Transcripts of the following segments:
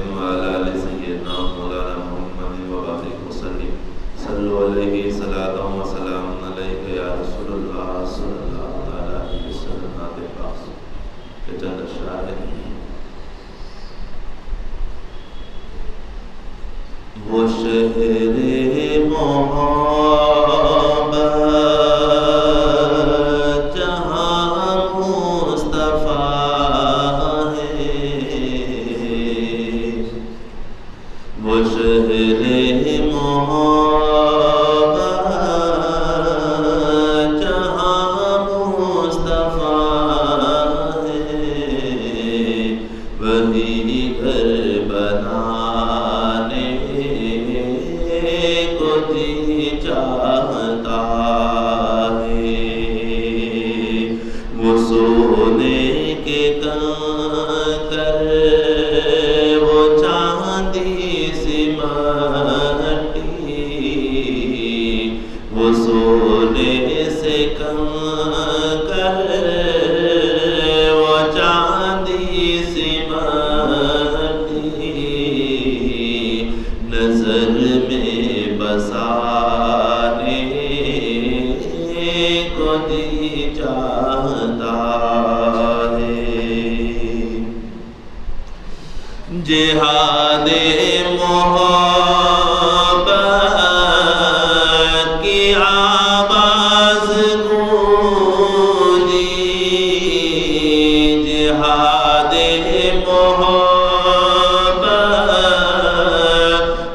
وعلى آل سيدنا مولانا محمد وبارك وسلم صلوا عليه صلاة وسلام عليك يا رسول الله صلى الله عليه وسلم. نعت پاک کے چند اشعار ہیں. وہ شہر محبت جہاں مصطفیٰ ہے، وہ شہر محبت جہاں مصطفیٰ ہے، وہی گھر بنانے کو جی چاہتا ہے. وہ سونے کے کنکر، وہ چاندی سی مٹی، وہ سونے سے کنکر، وہ چاندی سی مٹی، نظر میں بسانے کو جی چاہتا ہے. جہاد محبت کی آواز گونجی، جہاد محبت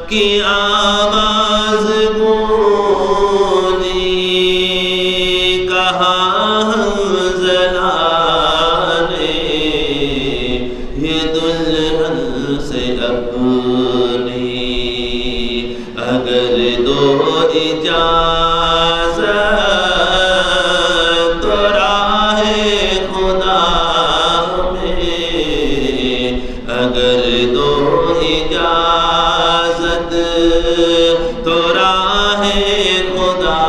کی آواز گونجی، کہاں حنظلہ نے یہ دلہن سے اپنی، اگر دو اجازت تو راہ خدا میں، اگر دو اجازت تو راہ خدا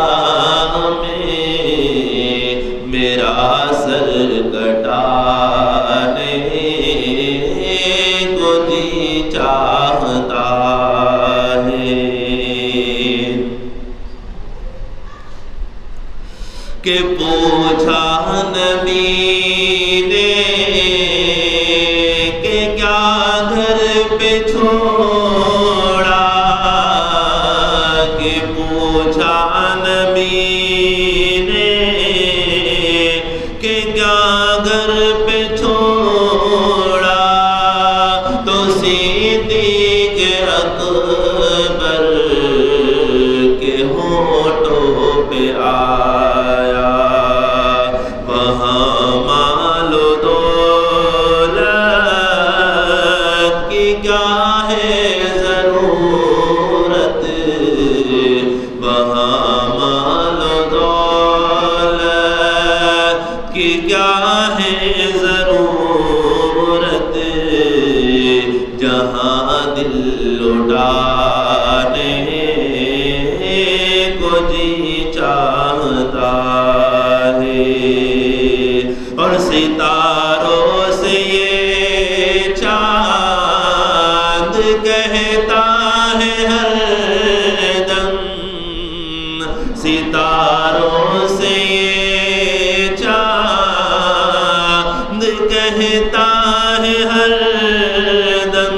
میں، میرا سر کٹانے کو جی چاہتا ہے. کہ پوچھا نبی نے کہ کیا گھر پہ چھوڑا، کہ پوچھا نبی نے کہ کیا گھر پہ چھوڑا، تو صدیق اکبر کے ہونٹوں پہ آیا، وہاں مال و دولت کی کیا ہے ضرورت، وہاں مال و دولت کی کیا ہے ضرورت، جہاں دل لٹانے کو جی چاہتا ہے. اور ستاروں سے یہ چاند کہتا ہے ہر دم، ستاروں سے یہ چاند کہتا ہے ہر دم،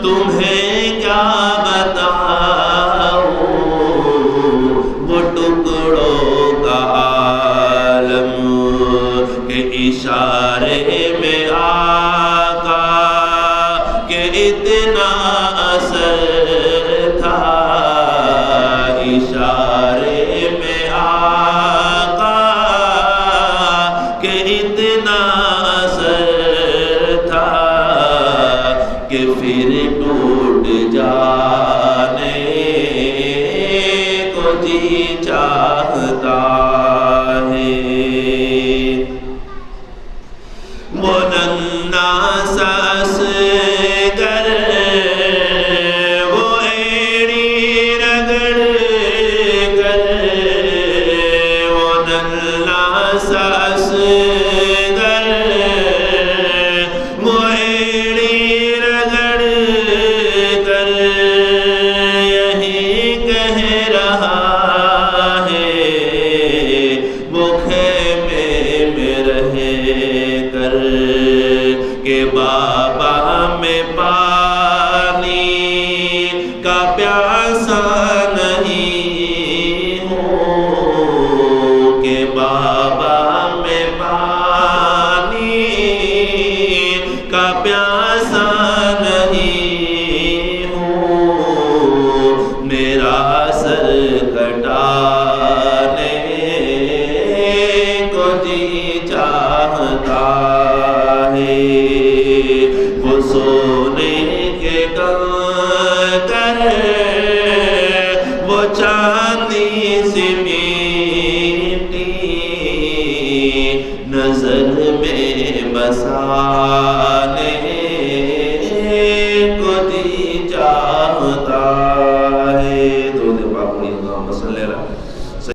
تمہیں کیا بتاؤں وہ ٹکڑوں کا عالم، کہ اشارے میں آقا کہ اتنا اثر تھا، اشارے میں آقا کہ اتنا اثر تھا، کہ پھر ٹوٹ جانے کو جی چاہتا ہے. وہ ننھا سا اصغر، وہ ایڑی رگڑ کر، وہ ننھا سا اصغر، وہ ایڑی رگڑ رگڑ کر یہی کہہ رہا ہے، وہ خیمے میں رہ کر کہ بابا میں پانی کا پیاسا نہیں ہوں، کہ بابا میں پانی کا پیاسا نہیں ہوں، میرا سر کٹانے کو جی چاہتا ہے، وہ سونے کے کنکر وہ چاندی سی میٹی نظر میں بسانے کو جی چاہتا